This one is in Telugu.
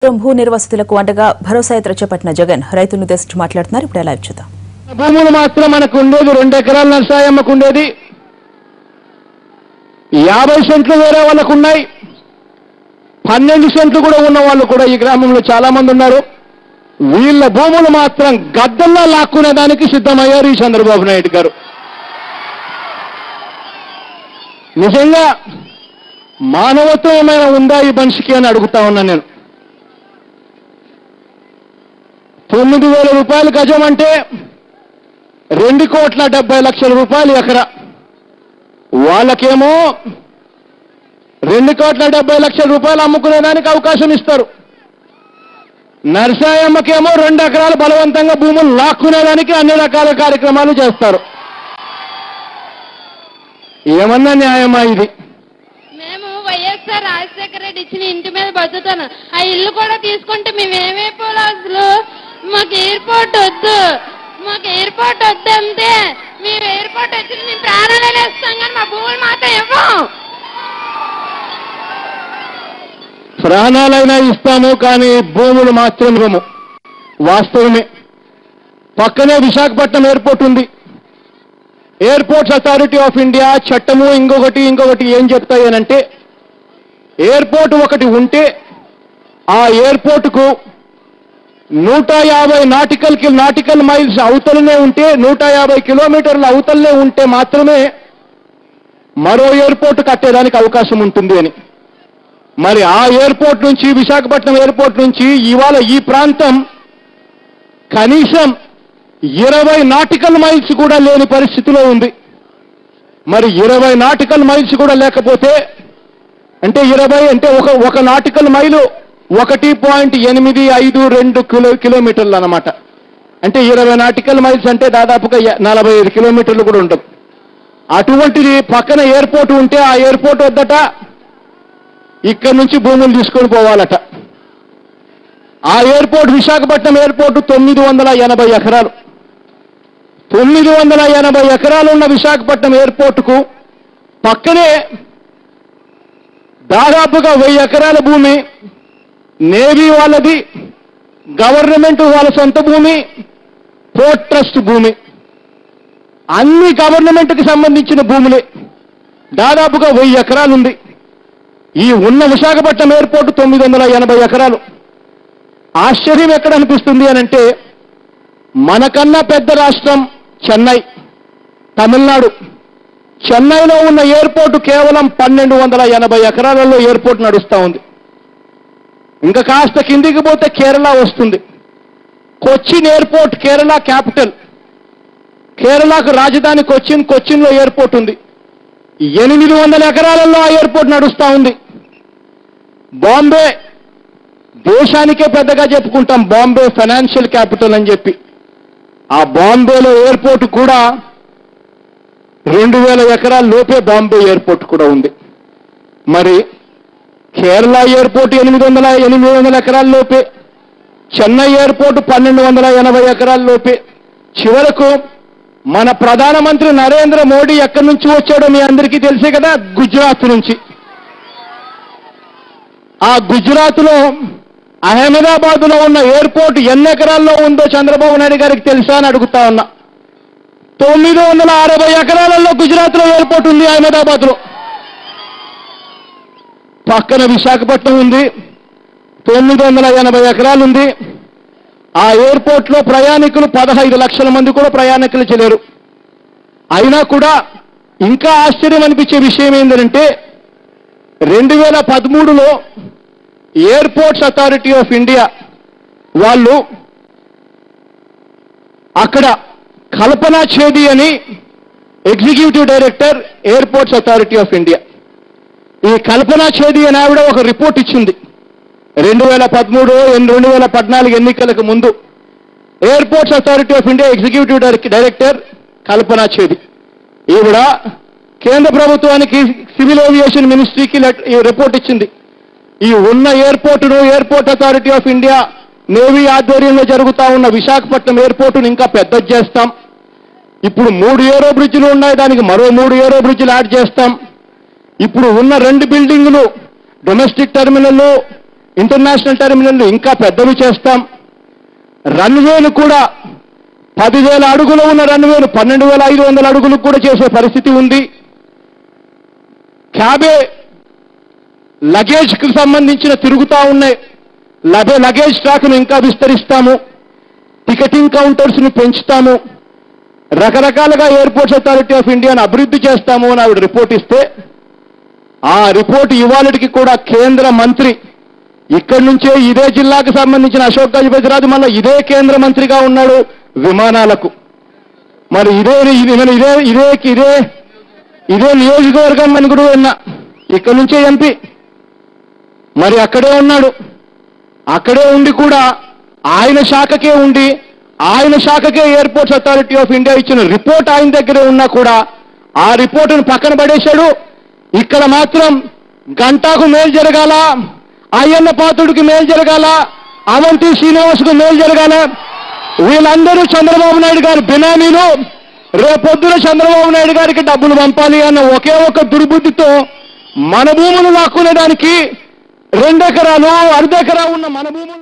భూ నిర్వాసితులకు అండగా భరోసా యాత్ర చేపట్టిన జగన్ రైతులను ఉద్దేశించి మాట్లాడుతున్నారు. ఇప్పుడు లైవ్ చూద్దాం. భూములు మాత్రం మనకు ఉండేది 2 ఎకరాల నర్సాయమ్మకు ఉండేది, 50 సెంట్లు వేరే వాళ్ళకు ఉన్నాయి, 12 సెంట్లు కూడా ఉన్న వాళ్ళు కూడా ఈ గ్రామంలో చాలా మంది ఉన్నారు. వీళ్ళ భూములు మాత్రం గద్దల్లా లాక్కునే దానికి సిద్ధమయ్యారు ఈ చంద్రబాబు నాయుడు గారు. నిజంగా మానవత్వం ఏమైనా ఉందా ఈ మనిషికి అని అడుగుతా ఉన్నా నేను. 9,000 రూపాయలు గజం అంటే 2,70,00,000 రూపాయలు ఎకరా. వాళ్ళకేమో 2,70,00,000 రూపాయలు అమ్ముకునేదానికి అవకాశం ఇస్తారు. నర్సాయమ్మకేమో 2 ఎకరాలు బలవంతంగా భూములు లాక్కునేదానికి అన్ని రకాల కార్యక్రమాలు చేస్తారు. ఏమన్నా న్యాయమా ఇది? మేము వైఎస్ఆర్ రాజశేఖర రెడ్డి ఇచ్చిన ఇంటి మీద బతుకుతాను. ఆ ఇల్లు కూడా తీసుకుంటే మేమేమైపోలే. అసలు మాకు ఎయిర్పోర్ట్ వద్దు, మాకు ఎయిర్పోర్ట్ వద్దు అంతే. మీరు ఎయిర్పోర్ట్ వచ్చి మేము ప్రాణాలే వేస్తాం కానీ మా భూములు మాత్రం ఇవ్వం. ప్రాణాలైనా ఇస్తాము కానీ భూములు మాత్రం ఇవ్వము. వాస్తవమే. పక్కనే విశాఖపట్నం ఎయిర్పోర్ట్ ఉంది. ఎయిర్పోర్ట్స్ అథారిటీ ఆఫ్ ఇండియా చట్టము ఇంకొకటి ఏం చెప్తాయనంటే, ఎయిర్పోర్ట్ ఒకటి ఉంటే ఆ ఎయిర్పోర్టుకు 150 నాటికల్ మైల్స్ అవతలనే ఉంటే, 150 కిలోమీటర్ల అవతలనే ఉంటే మాత్రమే మరో ఎయిర్పోర్ట్ కట్టేదానికి అవకాశం ఉంటుంది అని. మరి ఆ ఎయిర్పోర్ట్ నుంచి, విశాఖపట్నం ఎయిర్పోర్ట్ నుంచి ఇవాళ ఈ ప్రాంతం కనీసం 20 నాటికల్ మైల్స్ కూడా లేని పరిస్థితిలో ఉంది. మరి 20 నాటికల్ మైల్స్ కూడా లేకపోతే అంటే 20 అంటే ఒక నాటికల్ మైలు 1.852 కిలోమీటర్లు అన్నమాట. అంటే 20 నాటికల్ మైల్స్ అంటే దాదాపుగా 45 కిలోమీటర్లు కూడా ఉండవు. అటువంటిది పక్కన ఎయిర్పోర్ట్ ఉంటే ఆ ఎయిర్పోర్ట్ వద్దట ఇక్కడి నుంచి భూములు తీసుకొని పోవాలట. ఆ ఎయిర్పోర్ట్ విశాఖపట్నం ఎయిర్పోర్ట్ 980 ఎకరాలు. 980 ఎకరాలు ఉన్న విశాఖపట్నం ఎయిర్పోర్టుకు పక్కనే దాదాపుగా 1000 ఎకరాల భూమి నేవీ వాళ్ళది, గవర్నమెంట్ వాళ్ళ సొంత భూమి, పోర్ట్ ట్రస్ట్ భూమి, అన్ని గవర్నమెంట్కి సంబంధించిన భూములే. దాదాపుగా 1000 ఎకరాలు ఉంది. ఈ ఉన్న విశాఖపట్నం ఎయిర్పోర్ట్ 980 ఎకరాలు. ఆశ్చర్యం ఎక్కడ అనిపిస్తుంది అనంటే, మనకన్నా పెద్ద రాష్ట్రం చెన్నై, తమిళనాడు. చెన్నైలో ఉన్న ఎయిర్పోర్టు కేవలం 1280 ఎకరాలలో ఎయిర్పోర్ట్ నడుస్తూ ఉంది. ఇంకా కాస్త కిందికి పోతే కేరళ వస్తుంది. Cochin airport Kerala capital. కేరళకు రాజధాని కొచ్చిన్. కొచ్చిన్లో ఎయిర్పోర్ట్ ఉంది. 800 ఎకరాలలో ఆ ఎయిర్పోర్ట్ నడుస్తూ ఉంది. బాంబే, దేశానికే పెద్దగా చెప్పుకుంటాం బాంబే ఫైనాన్షియల్ క్యాపిటల్ అని చెప్పి. ఆ బాంబేలో ఎయిర్పోర్ట్ కూడా 2000 ఎకరాల లోపే బాంబే ఎయిర్పోర్ట్ కూడా ఉంది. మరి కేరళ ఎయిర్పోర్ట్ 800 ఎకరాల లోపే, చెన్నై ఎయిర్పోర్ట్ 1280 ఎకరాల లోపే. చివరకు మన ప్రధానమంత్రి నరేంద్ర మోడీ ఎక్కడి నుంచి వచ్చాడో మీ అందరికీ తెలిసే కదా, గుజరాత్ నుంచి. ఆ గుజరాత్లో అహ్మదాబాద్లో ఉన్న ఎయిర్పోర్ట్ ఎన్ని ఎకరాల్లో ఉందో చంద్రబాబు నాయుడు గారికి తెలుసా అని అడుగుతా ఉన్నా. 960 ఎకరాలలో గుజరాత్లో ఎయిర్పోర్ట్ ఉంది. అహ్మదాబాద్లో పక్కన విశాఖపట్నం ఉంది, 980 ఎకరాలు ఉంది. ఆ ఎయిర్పోర్ట్లో ప్రయాణికులు 15 లక్షల మంది కూడా ప్రయాణికులు చేయలేరు. అయినా కూడా ఇంకా ఆశ్చర్యం అనిపించే విషయం ఏంటంటే, 2013లో ఎయిర్పోర్ట్స్ అథారిటీ ఆఫ్ ఇండియా వాళ్ళు అక్కడ కల్పనా చేది అని executive director airports authority of India, ఈ కల్పనా చేది అని ఆవిడ ఒక రిపోర్ట్ ఇచ్చింది 2014 ఎన్నికలకు ముందు. Airports authority of India executive director Kalpana చేది ఈవిడ కేంద్ర ప్రభుత్వానికి, సివిల్ ఏవియేషన్ మినిస్ట్రీకి ఈ రిపోర్ట్ ఇచ్చింది. ఈ ఉన్న ఎయిర్పోర్టును airport authority of India navy ఆధ్వర్యంలో జరుగుతూ ఉన్న విశాఖపట్నం ఎయిర్పోర్టును ఇంకా పెద్దది చేస్తాం. ఇప్పుడు 3 ఏరో బ్రిడ్జిలు ఉన్నాయి, దానికి మరో 3 ఏరో బ్రిడ్జిలు యాడ్ చేస్తాం. ఇప్పుడు ఉన్న 2 బిల్డింగులు డొమెస్టిక్ టెర్మినల్, ఇంటర్నేషనల్ టెర్మినల్ ఇంకా పెద్దవి చేస్తాం. రన్వేను కూడా 10,000 అడుగులు ఉన్న రన్వేను 12,500 అడుగులకు కూడా చేసే పరిస్థితి ఉంది. క్యాబే లగేజ్కి సంబంధించిన తిరుగుతా ఉన్నాయి లగేజ్ ట్రాక్ను ఇంకా విస్తరిస్తాము. టికెటింగ్ కౌంటర్స్ని పెంచుతాము. రకరకాలుగా ఎయిర్పోర్ట్స్ అథారిటీ ఆఫ్ ఇండియాను అభివృద్ధి చేస్తాము అని ఆవిడ రిపోర్ట్ ఇస్తే, ఆ రిపోర్ట్ ఇవాళకి కూడా కేంద్ర మంత్రి ఇక్కడి నుంచే ఇదే జిల్లాకు సంబంధించిన అశోక్ గజపతిరాజు మళ్ళీ ఇదే కేంద్ర మంత్రిగా ఉన్నాడు విమానాలకు. మరి ఇదే నియోజకవర్గం అని కూడా విన్నా. ఇక్కడి నుంచే ఎంపీ మరి అక్కడే ఉన్నాడు. అక్కడే ఉండి కూడా ఆయన శాఖకే ఉండి ఆయన శాఖకే ఎయిర్పోర్ట్స్ అథారిటీ ఆఫ్ ఇండియా ఇచ్చిన రిపోర్ట్ ఆయన దగ్గరే ఉన్నా కూడా ఆ రిపోర్టును పక్కన పడేశాడు. ఇక్కడ మాత్రం గంటాకు మేలు జరగాల, అయ్యన్న పాత్రుడికి మేలు జరగాల, అవంతి శ్రీనివాస్కు మేలు జరగాల, వీళ్ళందరూ చంద్రబాబు నాయుడు గారి బినామీలు, రేపొద్దున చంద్రబాబు నాయుడు గారికి డబ్బులు పంపాలి అన్న ఒకే ఒక దుర్బుద్ధితో మన భూములు లాక్కునేదానికి 2 ఎకరాలు 1/2 ఎకరా ఉన్న మన భూములు